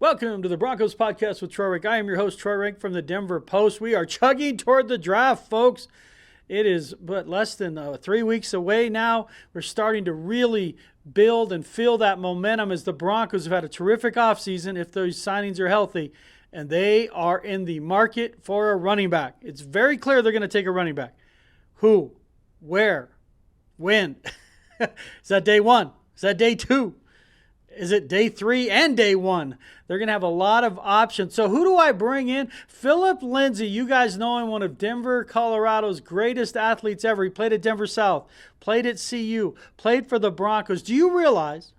Welcome to the Broncos podcast with Troy Renck. I am your host, Troy Renck from the Denver Post. We are chugging toward the draft, folks. It is but less than 3 weeks away now. We're starting to really build and feel that momentum as the Broncos have had a terrific offseason if those signings are healthy, and they are in the market for a running back. It's very clear they're going to take a running back. Who? Where? When? Is that day one? Is that day two? Is it day 3 and day 1? They're going to have a lot of options. So who do I bring in? Philip Lindsay. You guys know him, one of Denver, Colorado's greatest athletes ever. He played at Denver South, played at CU, played for the Broncos. Do you realize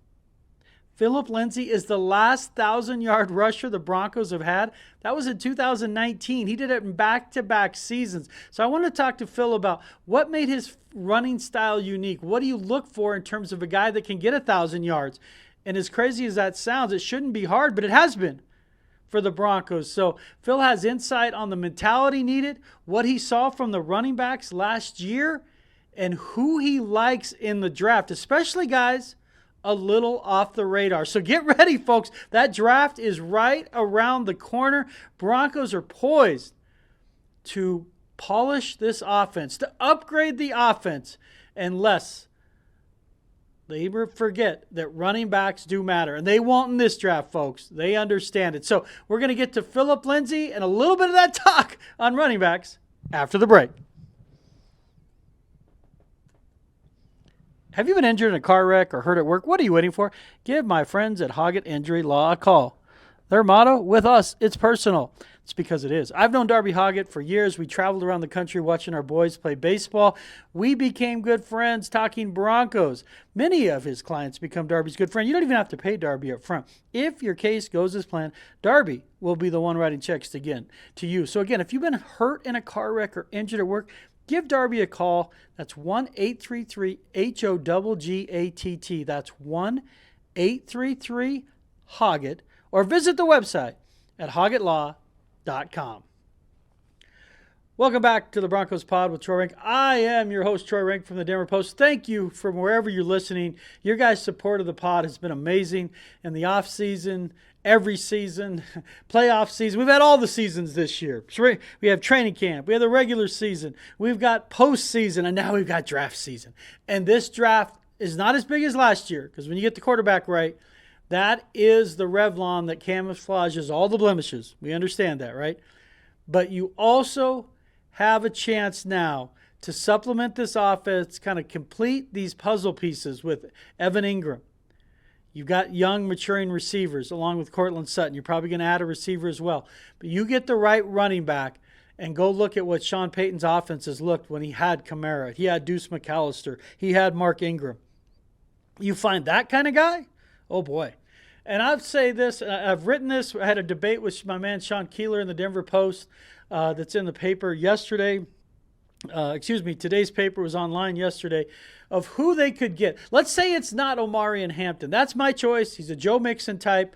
Philip Lindsay is the last 1,000-yard rusher the Broncos have had? That was in 2019. He did it in back-to-back seasons. So I want to talk to Phil about what made his running style unique. What do you look for in terms of a guy that can get 1,000 yards? And as crazy as that sounds, it shouldn't be hard, but it has been for the Broncos. So Phil has insight on the mentality needed, what he saw from the running backs last year, and who he likes in the draft, especially guys a little off the radar. So get ready, folks. That draft is right around the corner. Broncos are poised to polish this offense, to upgrade the offense, unless they forget that running backs do matter. And they won't in this draft, folks. They understand it. So we're going to get to Philip Lindsay and a little bit of that talk on running backs after the break. Have you been injured in a car wreck or hurt at work? What are you waiting for? Give my friends at Hoggatt Injury Law a call. Their motto, with us, it's personal. It's because it is. I've known Darby Hoggatt for years. We traveled around the country watching our boys play baseball. We became good friends talking Broncos. Many of his clients become Darby's good friend. You don't even have to pay Darby up front. If your case goes as planned, Darby will be the one writing checks to you. So again, if you've been hurt in a car wreck or injured at work, give Darby a call. That's 1-833-HOGGATT. That's 1-833-HOGGAT. Or visit the website at hoggattlaw.com. Welcome back to the Broncos Pod with Troy Renck. I am your host, Troy Renck from the Denver Post. Thank you from wherever you're listening. Your guys' support of the pod has been amazing. In the off season, every season, playoff season. We've had all the seasons this year. We have training camp. We have the regular season. We've got postseason, and now we've got draft season. And this draft is not as big as last year, because when you get the quarterback right, that is the Revlon that camouflages all the blemishes. We understand that, right? But you also have a chance now to supplement this offense, kind of complete these puzzle pieces with Evan Ingram. You've got young, maturing receivers along with Cortland Sutton. You're probably going to add a receiver as well. But you get the right running back and go look at what Sean Payton's offense has looked when he had Kamara. He had Deuce McAllister. He had Mark Ingram. You find that kind of guy? Oh, boy. And I'd say this, I've written this, I had a debate with my man Sean Keeler in the Denver Post that's in the paper yesterday. Today's paper was online yesterday, of who they could get. Let's say it's not Omari and Hampton. That's my choice. He's a Joe Mixon type.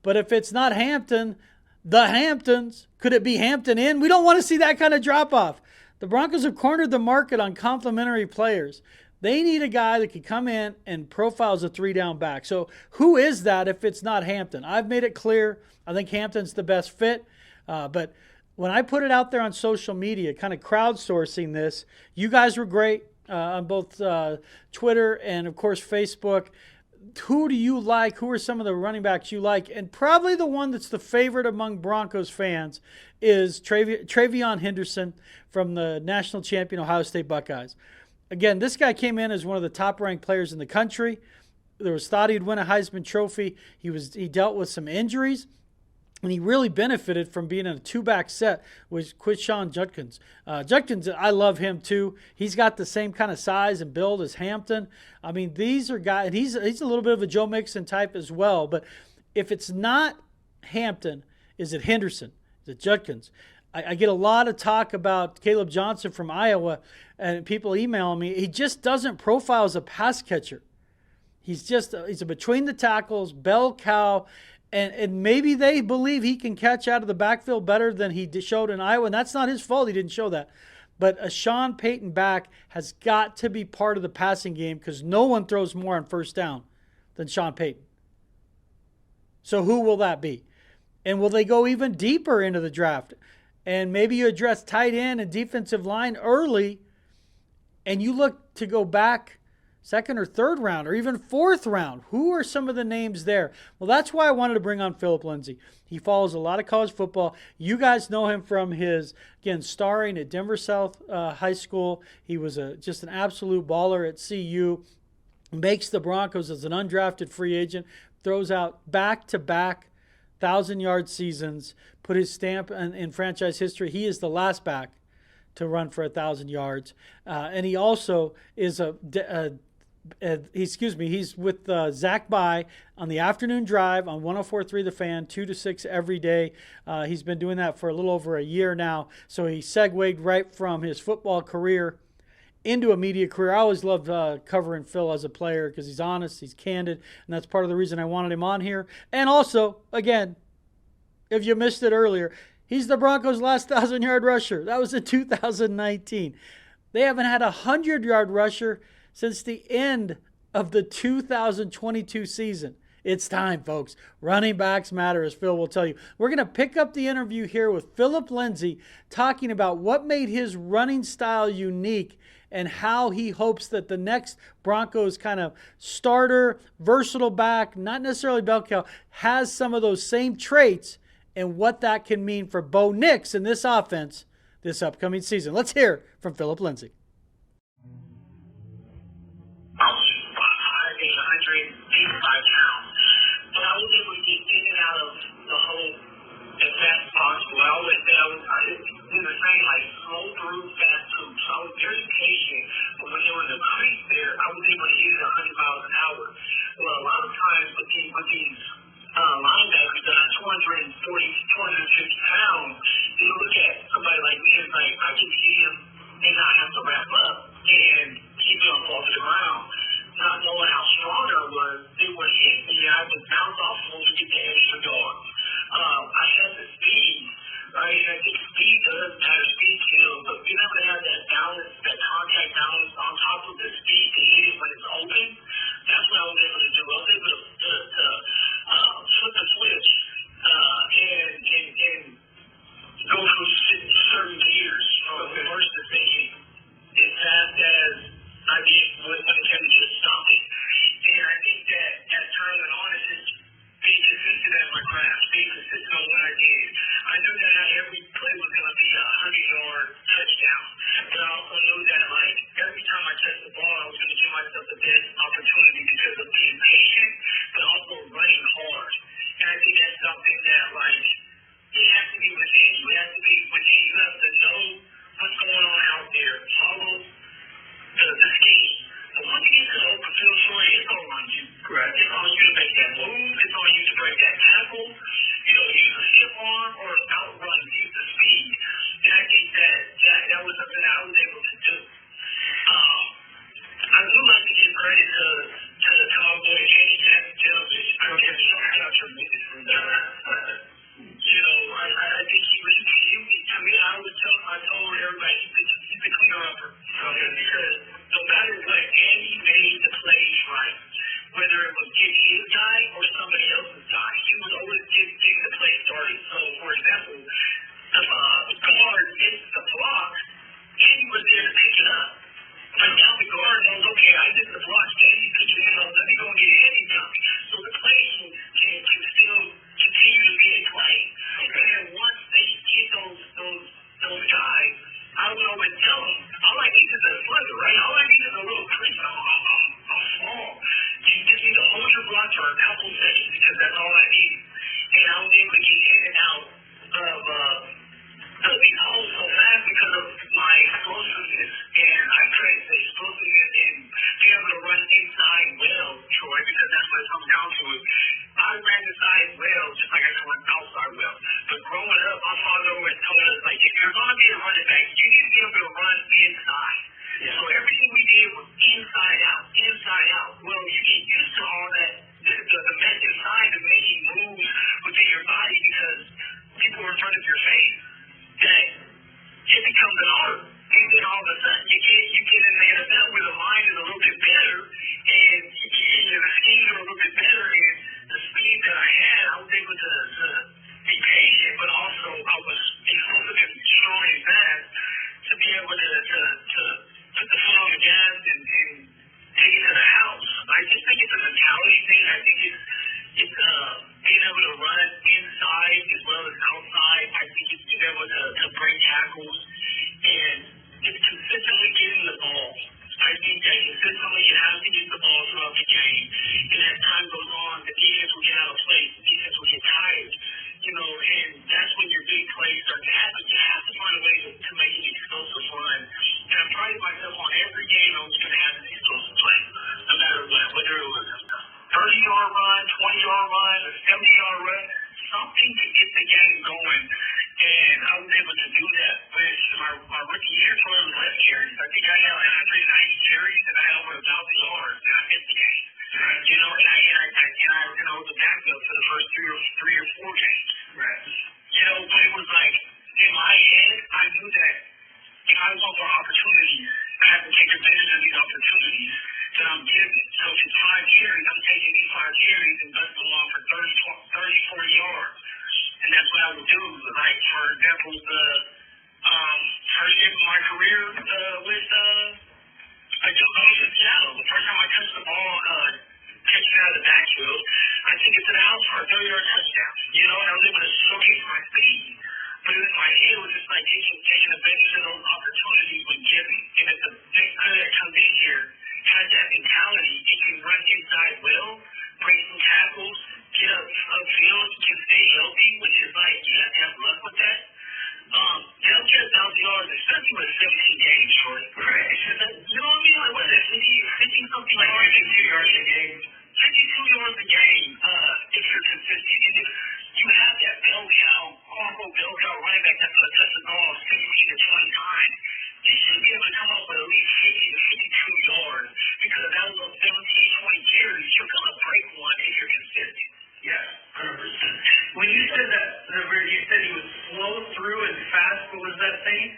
But if it's not Hampton, the Hamptons, could it be Hampton in? We don't want to see that kind of drop-off. The Broncos have cornered the market on complementary players. They need a guy that can come in and profile as a 3-down back. So who is that if it's not Hampton? I've made it clear. I think Hampton's the best fit. But when I put it out there on social media, kind of crowdsourcing this, you guys were great on both Twitter and, of course, Facebook. Who do you like? Who are some of the running backs you like? And probably the one that's the favorite among Broncos fans is Travion Henderson from the national champion Ohio State Buckeyes. Again, this guy came in as one of the top-ranked players in the country. There was thought he'd win a Heisman Trophy. He dealt with some injuries, and he really benefited from being in a 2-back set with Quinshon Judkins. Judkins, I love him too. He's got the same kind of size and build as Hampton. I mean, these are guys, and he's a little bit of a Joe Mixon type as well. But if it's not Hampton, is it Henderson? Is it Judkins? I get a lot of talk about Caleb Johnson from Iowa, and people emailing me. He just doesn't profile as a pass catcher. He's a between the tackles, bell cow, and maybe they believe he can catch out of the backfield better than he showed in Iowa, and that's not his fault. He didn't show that. But a Sean Payton back has got to be part of the passing game, because no one throws more on first down than Sean Payton. So who will that be? And will they go even deeper into the draft? And maybe you address tight end and defensive line early, and you look to go back second or third round or even fourth round. Who are some of the names there? Well, that's why I wanted to bring on Phillip Lindsay. He follows a lot of college football. You guys know him from his, again, starring at Denver South High School. He was just an absolute baller at CU. Makes the Broncos as an undrafted free agent. Throws out back-to-back 1,000-yard seasons. Put his stamp in franchise history. He is the last back to run for 1,000 yards. And he also is he's with Zach By on the afternoon drive on 104.3 The Fan, 2 to 6 every day. He's been doing that for a little over a year now. So he segued right from his football career into a media career. I always loved covering Phil as a player because he's honest, he's candid, and that's part of the reason I wanted him on here. And also, again, if you missed it earlier, he's the Broncos' last 1,000-yard rusher. That was in 2019. They haven't had a 100-yard rusher since the end of the 2022 season. It's time, folks. Running backs matter, as Phil will tell you. We're going to pick up the interview here with Phillip Lindsay, talking about what made his running style unique and how he hopes that the next Broncos kind of starter, versatile back, not necessarily bell cow, has some of those same traits and what that can mean for Bo Nix in this offense this upcoming season. Let's hear from Phillip Lindsay. I was 185 pounds, but I was able to get in and out of the hole as fast as possible. I always said I was saying like slow through fast through. So I was very patient, but when there was a crease there, I was able to hit it 100 miles an hour. Well, a lot of times with these linebackers that are 240, 250 pounds, you look at somebody like me, it's like I can see him and not have to wrap up and keep him fall to the ground. Not knowing how strong I was, they would hit me and I would bounce off them to get the extra yards. I had the speed, right? And I think speed does matter, speed kills, but being able to have that balance, that contact balance on top of the speed to hit it when it's open, that's what I was able to do. I was able to flip the switch and go through certain gears from first to second as fast as I did when it came to stopping. And I think that as time went on, it's just being consistent at my craft, being consistent on what I did. I knew that not every play was going to be a 100-yard touchdown. But I also knew that, like, every time I touched the ball, I was going to give myself the best opportunity because of being patient, but also running hard. And I think that's something that, like, it has to be within you. It has to be within you. You have to know what's going on out there. Follow the scheme. But once you get to the open field, Troy, it's all on you. Correct. It's on you to make that move. It's on you to break that tackle. Use a stiff arm or outrun, use the speed. And I think that was something that I was able to do. I do like to give credit to the Cowboy and Jack Television. I don't have shout out tremendous from that. I think he was, to me, I would tell games. Right. You know, but it was like, in my head, I knew that if I want more opportunities, I have to take advantage of these opportunities that I'm given. So if it's 5 carries, I'm taking these 5 carries and dusting along for 30, 40 yards. And that's what I would do. Like, for example, the first game of my career with I took off in Seattle. The first time I touched the ball, catching it out of the backfield, I took it to the house for a 30-yard touchdown. You know, and I was able to showcase my speed. But in my head, it was just like taking advantage of those opportunities when given. And if the next player that comes in here has that mentality, it can run inside well, break some tackles, get upfield, can stay healthy, which is like, you have to have luck with that. They'll get 1,000 yards, especially with 17 games, Troy. Right. You know what I mean? Like, what is that, 50 something Like yards? 52 yards a game. 52 yards a game, if you're consistent. And if you have that bell cow, quote-unquote bell cow running back that's going to touch the ball 15 to 20 times, you should be able to come up with at least 50 to 52 yards because of those 17, 20 carries, you're going to break one if you're consistent. Yeah, 100%. When you said that, you said he was slow through and fast, what was that saying?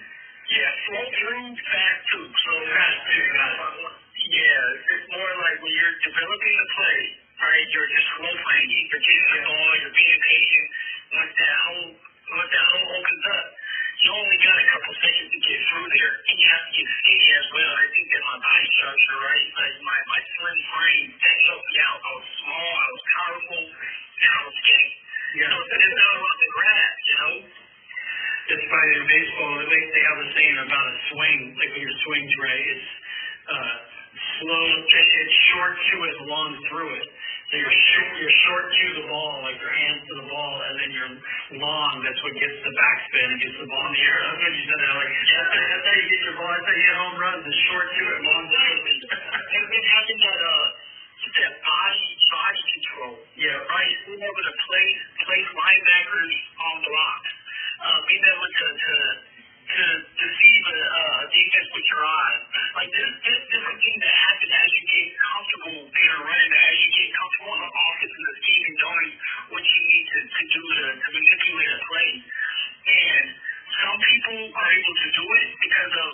Yeah, slow through, fast too. So Fast too, got it. yeah, it's more like when you're developing the play, right? You're just slow playing. You're getting the ball. You're being patient. Once that hole opens up, you only got a couple seconds to get through there, and you have to get skinny as well. I think that my body structure, right? Like my slim frame, that helped me out. I was small. I was powerful. And I was skinny. Yeah. So it's not about the grab, you know. It's funny in baseball, they have a saying about a swing, like when your swing's right, it's slow, it's short to it, long through it. So you're short to the ball, like your hands to the ball, and then you're long, that's what gets the backspin and gets the ball in the air. That's what you said there, like, that's how you get your ball, that's how you get home runs, it's short to it, long to it. And having that body control. Yeah. Right? Being able to place linebackers on blocks. Being able to deceive a defense with your eyes. Like, there's different things that happen as you get comfortable being a running back, as you get comfortable in the offense and the scheme and knowing what you need to do to manipulate a play. And some people are able to do it because of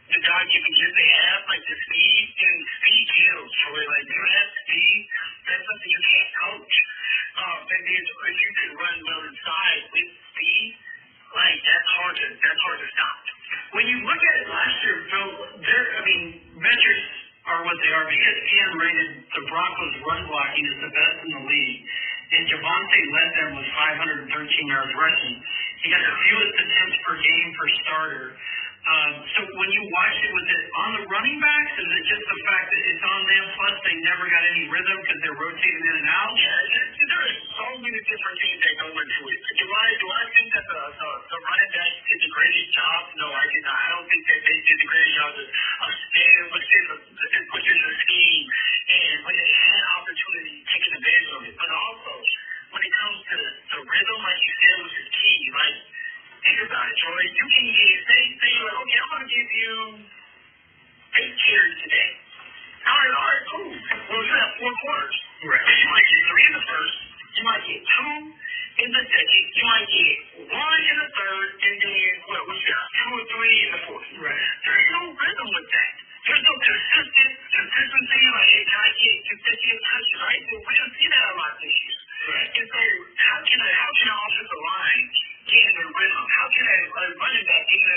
the God-given gift they have, like the speed, and speed kills. So, like, you have speed, that's something you can't coach. And then if you can run well inside with speed, like, that's hard to stop. When you look at it last year, Phil, measures are what they are. ESPN rated the Broncos' run blocking as the best in the league, and Javonte led them with 513 yards rushing. He got the fewest attempts per game per starter. So when you watch it, was it on the running backs? Is it just the fact that it's on them, plus they never got any rhythm because they're rotating in and out? Yeah, there's so many different things that go into it. Do I think that the running backs did the greatest job? No, I did not. I don't think that they did the greatest job of staying within the scheme and when they had opportunity, taking advantage of it. But also, when it comes to the rhythm, like you said, which is key, like, think about it, Troy. You can say you're like, okay, I'm going to give you 8 carries today. All right, cool. Well, you have 4 quarters. Right. You might get 3 in the first. You might get 2 in the second. You might get 1 in the third. And then, what we got? 2 or 3 in the fourth. Right. There's no rhythm with that. There's no consistency. Like, hey, can I get consistent touches, right? Well, we don't see that a lot this year. Right. And so, how can an offensive line get in the rhythm? How can a running back get in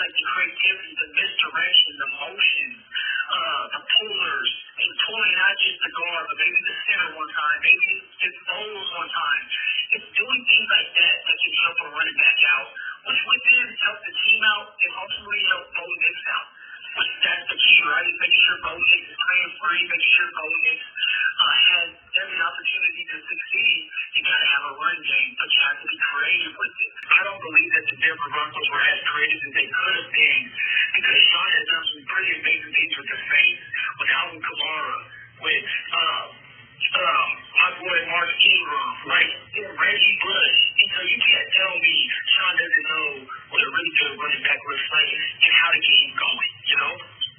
like the creativity, the misdirection, the motion, the pullers, and pulling not just the guard, but maybe the center one time, maybe it's bowls one time. It's doing things like that that can help a running back out, which would then help the team out and ultimately help Bo Nix out. But that's the key, right? Making sure Bo Nix is playing free, making sure Bo Nix has every opportunity to succeed. You got to have a run game, but you have to be creative with it. I don't believe that the Denver Broncos were as creative as they could have been because Sean has done some pretty amazing things with the Saints, with Alvin Kamara, with my boy Mark Ingram, like Reggie Bush. And so you can't tell me Sean doesn't know what a really good running back looks like and how to get him going, you know?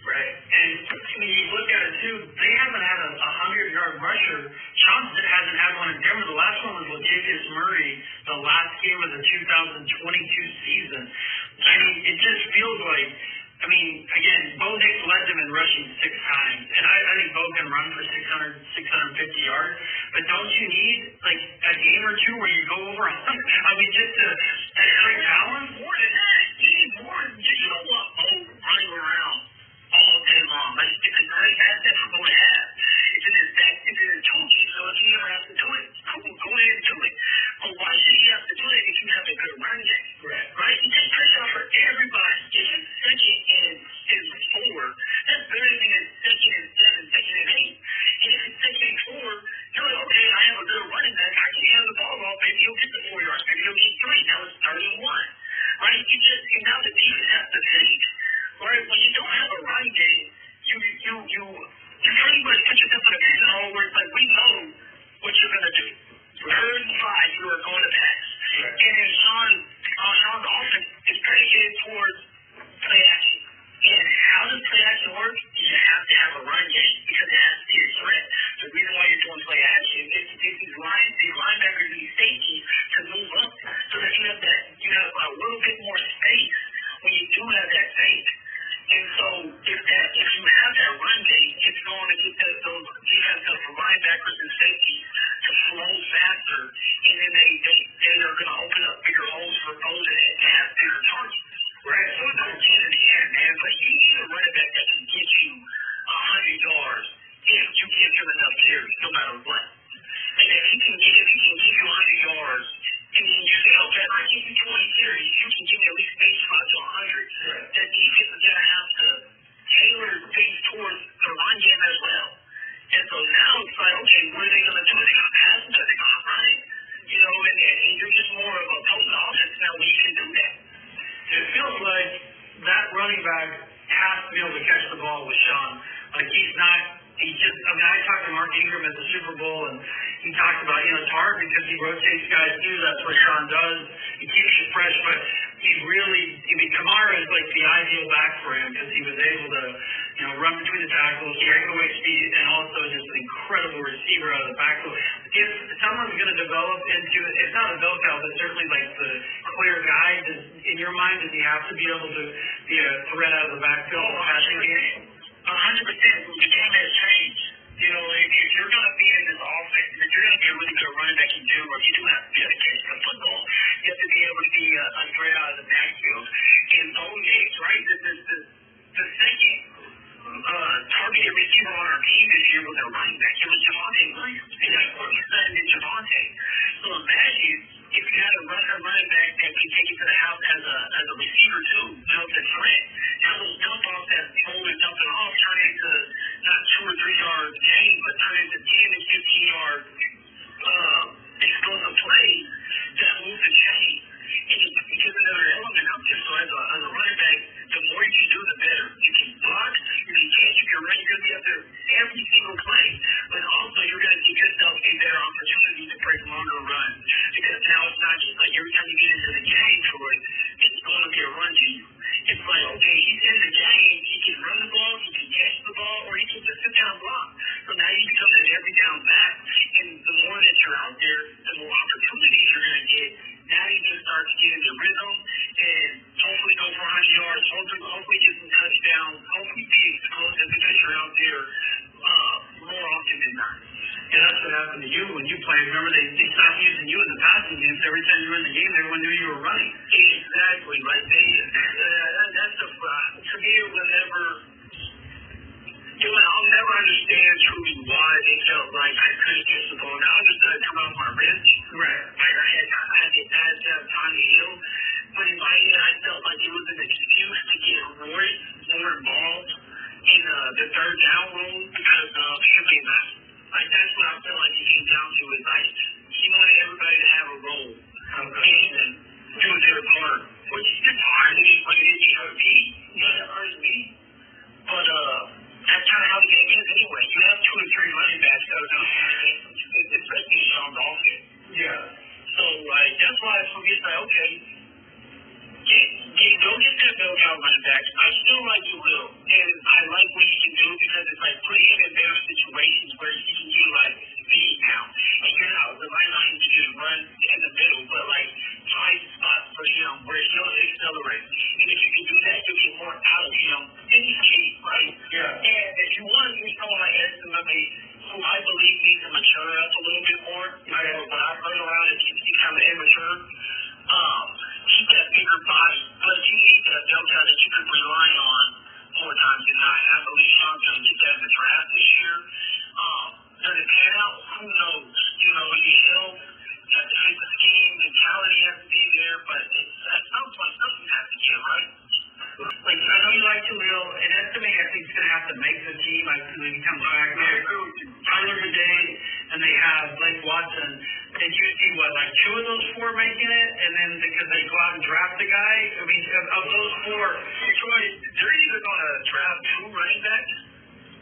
Right. And when you look at it too, they haven't had a 100-yard rusher. Sean hasn't had one in Denver. The last one was Latavius Murray, the last game of the 2022 season. I mean, it just feels like, I mean, again, Bo Nix led them in rushing 6 times. And I think Bo can run for 650 yards. But don't you need, like, a game or two where you go over 100? I mean, just to extra talent? More than that. You need more. You don't want Bo running around all day long. Like, it's a great asset for Bo to have. It's in his toolkit. So if he ever has to do it, cool, go ahead and do it. But why should he have to do it if you have a good run game? Right? You take pressure off for everybody. If it's second and 4, that's better than it's second and 7, second and 8. And if it's second and 4, you're like, okay, I have a good running back. I can hand the ball off. Maybe he'll get the 4 yards. Maybe he'll get 3. Now it's 3rd and 1. Right? And now the defense has to think. Right? When you don't have a run game, you pretty much put yourself in a pigeonhole where it's like, we know what you're going to do. 3rd and 5, you are going to pass. Right. And then Sean's offense is predicated towards play action. And how does play action work? You have to have a run game because it has to be a threat. The reason why you're doing play action is to get these linebackers and these safeties to move up so that you have a little bit more space when you do have that fake. And so if you have that run game, it's going to get those defensive linebackers and safeties to flow faster, and then they are going to open up bigger holes for Bo to have bigger targets. Right. So it's all in the air, man. But you need a running back that can get you 100 yards if you give him enough carries, no matter what. And if he can give you 100 yards, and then you say, okay, I give you 20 carries, you can give me at least 85 to 100. Right. That defense is going to have to tailor things towards the run game as well. And so now it's like, okay, what are they going to do? Are they going to pass it? Are they going to run it? You know, and you're just more of a potent offense now when you can do that. It feels like that running back has to be able to catch the ball with Sean. Like I talked to Mark Ingram at the Super Bowl, and he talked about, it's hard because he rotates guys too. That's what Sean does. He keeps you fresh, but Kamara is like the ideal back for him because he was able to, run between the tackles, breakaway speed, and also just an incredible receiver out of the backfield. If someone's going to develop into it, it's not a bell cow, but certainly like the clear guy, in your mind, does he have to be able to be a threat out of the backfield? 100%. The game has changed. If you're going to be in this offense, if you're going to be a really good running back, or if you do have to be able to catch the football, you have to be able to be a threat out of the backfield. And Bo Nix, right, the second targeted receiver on our team this year was a running back. It was Javonte Williams. And that's what he's done in Javonte. So imagine if you had a running back that could take it to the house as a receiver too, it's a threat. Now those dump offs that Bo is dumping off turn into not 2 or 3 yard gain, but turn into 10 and 15 yard explosive plays that move the chain. And you give another element out there. So as a running back, the more you can do, the better. You can block, you can catch, you can run, you're going to be up there every single play. But also you're going to give yourself a better opportunity to break longer runs. Because now it's not just like every time you get into the game, Troy, it's going to be a run to you. It's like, okay, he's in the game, he can run the ball, he can catch the ball, or he can just sit down and block. So now you become that every down back. And the more that you're out there, the more opportunities you're going to get. Now you can start to get into rhythm and hopefully go for 100 yards, hopefully get some touchdowns, hopefully be explosive because you're out there more often than not. Yeah, that's what happened to you when you played. Remember, they stopped using you in the passing games. Every time you were in the game, everyone knew you were running. Exactly. Like that's the to me, it was never. I'll never understand truly why they felt like I couldn't get the ball. Now I understood it come off my wrist. Right. Like I had to have time to heal. But in my head, I felt like it was an excuse to get Roy more involved in the third down role because of him being back. Like that's what I felt like it came down to is like he wanted everybody to have a role. And do their part. Which is fine. It is what it is. He hurt me. It hurts me. But that's kind of how the game is anyway. You have 2 or 3 running backs that are going to have it, especially Sean Payton. Yeah. So, like, that's why for me it's like, okay, don't get that bell cow running back. I still like you, Will, and I like what he can do because it's like putting him in better situations where he can utilize his speed now. And you're not relying on him to just run in the middle, but like find spots for him where he'll accelerate. And if you can do that, you'll get more out of him. And he's cheap, right? Yeah. And if you want to use someone like Estimate, who I believe needs to mature up a little bit more, but I've heard around it, he's kind of immature. Keep that bigger body, but you need that delta that you can rely on more times than not. And I believe Sean's going to get that in the draft this year. Does it pan out? Who knows? You know, he'll have to fit the scheme, mentality has to be there, but at some point, something has to give, right? Like, I know you like Khalil, and Estimate, I think, is going to have to make the team. I think he comes back there. Tyler today, and they have Blake Watson. Did you see, like 2 of those 4 making it? And then because they go out and draft the guy? I mean, of those 4, Troy, they're either going to draft 2 running backs,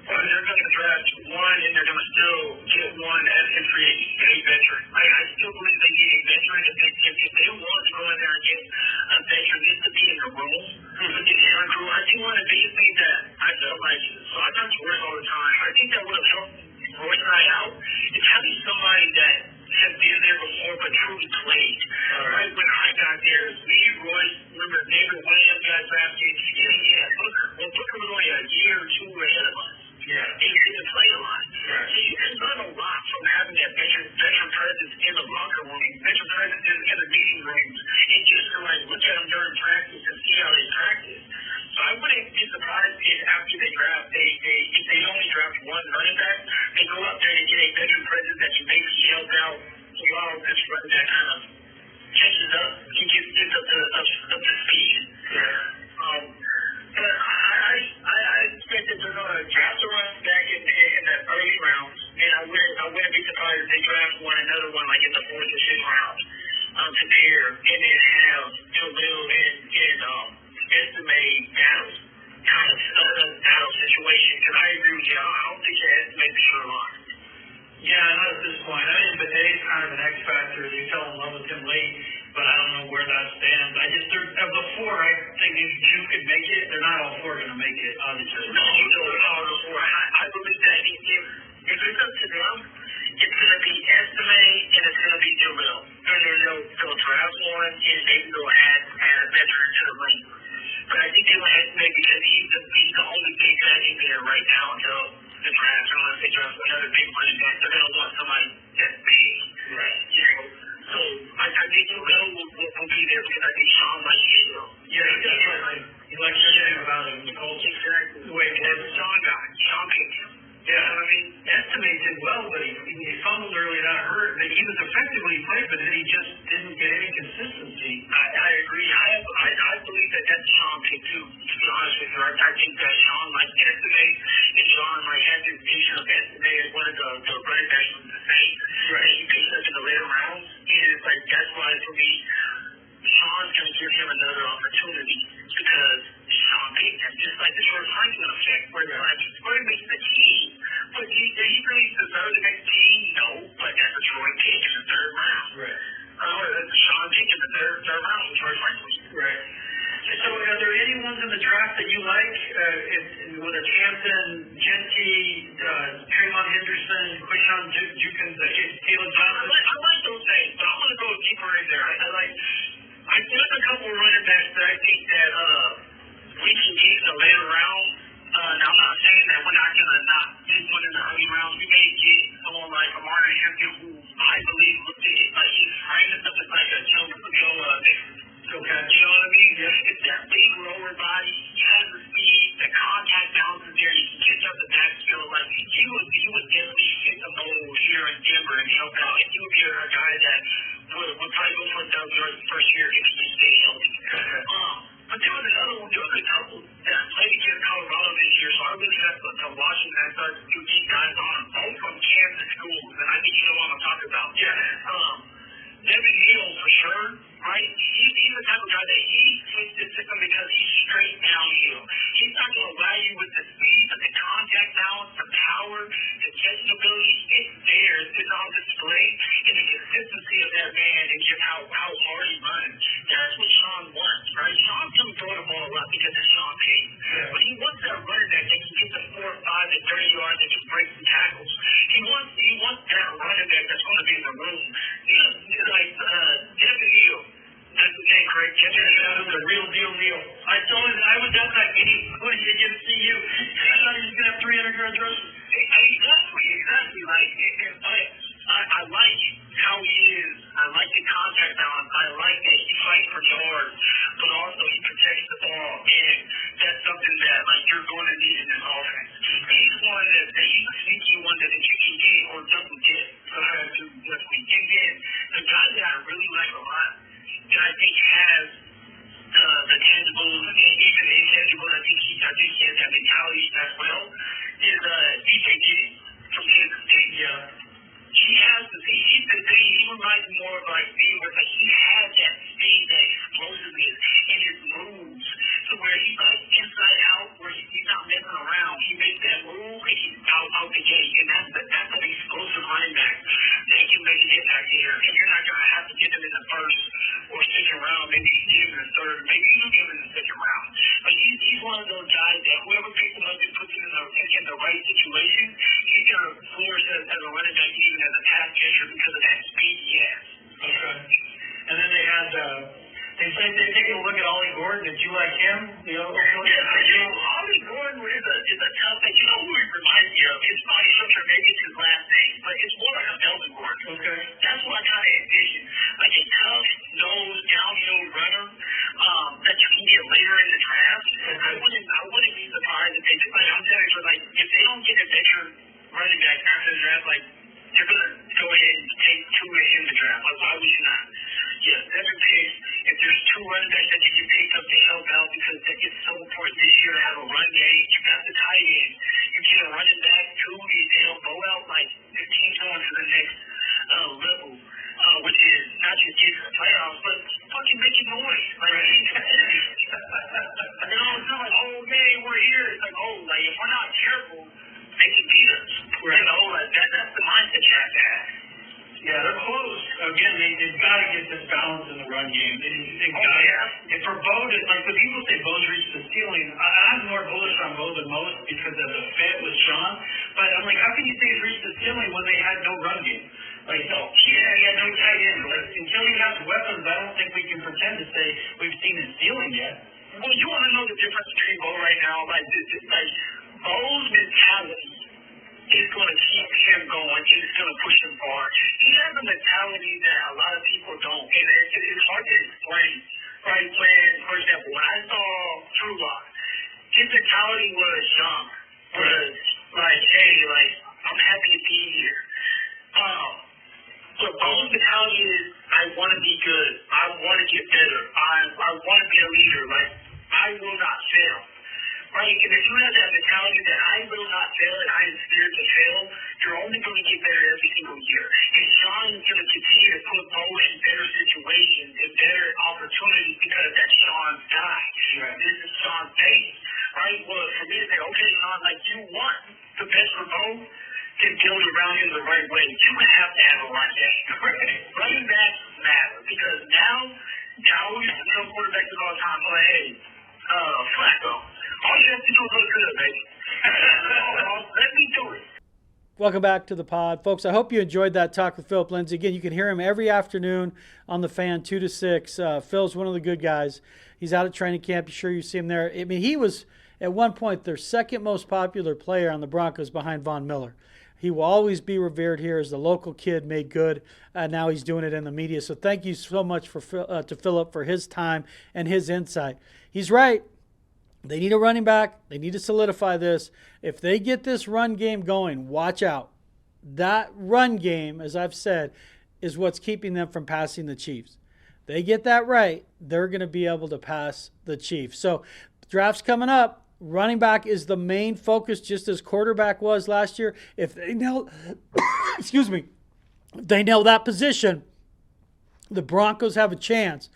or they're going to draft 1, and they're going to still get 1 as a free agent, a veteran. I still believe they need a veteran. If they want to go in there and get a veteran, needs to be in the room. I think one of the biggest things that I felt like, so I talk to Royce all the time, I think that would have helped Royce and I out, is having somebody that has been there before but truly played. Right when I got there, me, Royce, remember David Williams got drafted, and Booker. Well, Booker was only a year or 2 ahead of us. Yeah. And he didn't play a lot. Right. So you can learn a lot from having that veteran presence in the locker room, veteran presence in the meeting rooms, and just to like look at them during practice and see how they practice. So I wouldn't be surprised if after they draft, if they only draft 1 running back, they go up there and get a veteran presence that can maybe help out while this running back kind of catches up and gets up to speed. Yeah. But I expect that they're going to draft a running back in the early rounds, and I wouldn't be surprised if they draft another one like in the 4th or 5th round to pair, and then have Khalil and Estimate battles, kind of a battle situation. Because I agree with you, I don't think they estimate the sure line. Yeah, not at this point. I mean, Baday's kind of an X factor. You fell in love with him late, but I don't know where that stands. I just, of the 4, I think if 2 could make it, they're not all 4 going to make it, obviously. No, I believe that if it's up to them, it's going to be Estimate and it's going to be Jalil. And then they'll draft 1 and maybe they'll add a veteran to the ring. But I think they will Estimate because he's the only big guy in there right now until the draft. Unless they draft another big running back, they're going to want somebody that's big. Right. You know? So I think Jalil will be there because I think Sean likes Jalil. Yeah, he does. He likes everything about him. The culture. Exactly. The way he That's plays. Sean guy. Sean picked him. Yeah, I mean, Estimate did well, but he fumbled early, that hurt. But he was effective when he played, but then he just didn't get any consistency. I agree. I believe that that's Sean pick too, to be honest with you. I think that Sean might estimate, and Sean might have this vision of estimate as one of the running backs from the Saints. Right. And he picks up in the later rounds. And it's like, that's why for me, Sean's going to give him another opportunity because Sean picked him, just like the Troy Franklin effect, where it's like, Troy makes the team. But he really deserves the next team? No, but that's a Troy pick in the 3rd round. Right. Sean pick in the third round with Troy Franklin. Right. So are there any ones in the draft that you like? Whether it's Hampton, Genty, Trayvon Henderson, Quishon Jukins, Caleb Johnson? I like those names, but I'm going to go deeper in there. There's a couple of running backs that I think that we can get in the later round. Now, I'm not saying that we're not going to not get one in the early rounds. We may get someone like Amari Hampton, who I believe looks like he's framing up as like a Joe Nixon. Okay. You know what I mean? Yeah. It's that big lower body. He has the speed. speed, the contact balance is there. You can catch up the backfield. Like he would definitely fit the mold here in Denver and help out. And he would be a guy that would probably go for 1,000 yards the first year if he stayed healthy. But there was another one. There was a couple that played against Colorado this year, so I really got to watch them and start to do deep dives on them, both from Kansas schools, and I think you know what I'm talking about. Devin Hill for sure, right? He's the type of guy that he fits the system because he's straight downhill. He's not going to allow you with the speed, but the contact balance, the power, the catching ability, it's there. It's on display. And the consistency of that man and just how hard he runs. That's what Sean wants, right? Sean's going to throw the ball a lot because it's Sean Payton. Yeah. But he wants that running back that can get the 4, 5, and 30 yards and just break some tackles. He wants that running back that's going to be in the room. Like Devin Hill. That's the name, Craig. That was a real deal. I was at that game when he didn't see you. I thought he was going to have 300 yards rushing. Exactly. Like, I like how he is. I like the contact balance. I like that he fights for yards, but also he protects the ball. And that's something that you're going to need in this offense. He's one that he's a sneaky one that you can get or doesn't get. So I have to do this week. And then the guy that I really like a lot, that I think has the tangibles and even the intangibles, I think he has that mentality as well, is DJ Giddings from Kansas State. Yeah. He reminds me more of Steve, where he has that speed, that explosiveness in his moves, to where he's inside out, where he's not messing around. He makes that move and he's out the gate, and that's an explosive running back that can make an impact here. And you're not going to have to get him in the first or second round. Maybe you get him in the third. Maybe you get him in the second round. But he's one of those guys that whoever picks him up and puts him in the right situation, he's going to flourish as a running back, even as a pass catcher, because of that speed he has. Okay. And then they had, they said they take a look at Ollie Gordon. Did you like him? Yeah, I do. Ollie Gordon is a tough thing. You know who he reminds me of? It's probably something, maybe it's his last name, but it's more like a Melvin Gordon. Okay. That's what I kind of envision. Like a tough, nose, downhill runner that you can get later in the draft. I wouldn't be surprised if they did. I'm telling you, if they don't get a veteran running back after the draft, they're going to go ahead and take 2 in the draft. Why would you not? Yeah, 7 picks. If there's 2 running backs that you can pick up to help out, because that gets so important this year to have a run game. You got the tight end. You get a running back, 2 of these to help go out. The team's going to the next level, which is not just get to the playoffs, but fucking making noise. It's not like, oh man, we're here. It's like, oh, if we're not careful, they can beat us. That's the mindset you have to have. Yeah, they're close. Again, they've got to get this balance in the run game. They've got to. And for Bo, the people say Bo's reached the ceiling. I'm more bullish on Bo than most because of the fit with Sean. But I'm like, how can you say he's reached the ceiling when they had no run game? He had no tight end. Until he has weapons, I don't think we can pretend to say we've seen his ceiling yet. Well, you want to know the difference between Bo right now? Bo's mentality is going to keep him going. It's going to push him far. He has a mentality that a lot of people don't, and it's hard to explain. Right? For example, when I saw True Lock, his mentality was young. Hey, I'm happy to be here. But Bo's mentality is, I want to be good. I want to get better. I want to be a leader. I will not fail. Right? And if you have that mentality that I will not fail and I am scared to fail, you're only going to get better every single year. And Sean is going to continue to put Bo in better situations and better opportunities because that's Sean's guy. Right. This is Sean Payton. Right? Well, for me to say, okay, Sean, you want the best for Bo, then build around him the right way. You have to have a run game. Running backs matter because now we used to tell quarterbacks all the time, hey, Flacco, all you have to do is look good, baby. Let me do it. Welcome back to the pod. Folks, I hope you enjoyed that talk with Philip Lindsay. Again, you can hear him every afternoon on the Fan, 2 to 6. Phil's one of the good guys. He's out at training camp. You're sure you see him there. I mean, he was, at one point, their second most popular player on the Broncos behind Von Miller. He will always be revered here as the local kid made good. Now he's doing it in the media. So thank you so much to Philip for his time and his insight. He's right. They need a running back. They need to solidify this. If they get this run game going, watch out. That run game, as I've said, is what's keeping them from passing the Chiefs. They get that right, they're going to be able to pass the Chiefs. So, draft's coming up. Running back is the main focus, just as quarterback was last year. If they nail, excuse me, if they nail that position, the Broncos have a chance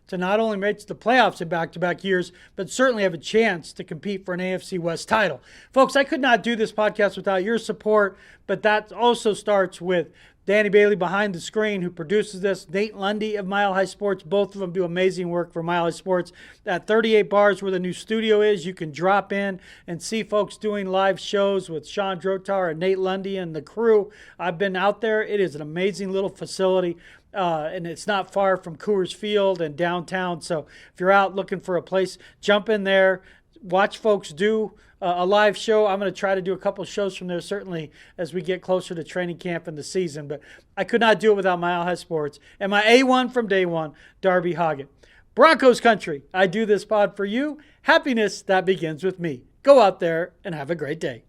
to not only make the playoffs in back-to-back years, but certainly have a chance to compete for an AFC West title. Folks, I could not do this podcast without your support, but that also starts with Danny Bailey behind the screen, who produces this, Nate Lundy of Mile High Sports. Both of them do amazing work for Mile High Sports. At 38 Bars, where the new studio is, you can drop in and see folks doing live shows with Sean Drotar and Nate Lundy and the crew. I've been out there. It is an amazing little facility. And it's not far from Coors Field and downtown. So if you're out looking for a place, jump in there, watch folks do a live show. I'm going to try to do a couple shows from there, certainly as we get closer to training camp and the season. But I could not do it without Mile High Sports and my A1 from day one, Darby Hoggatt. Broncos country, I do this pod for you. Happiness that begins with me. Go out there and have a great day.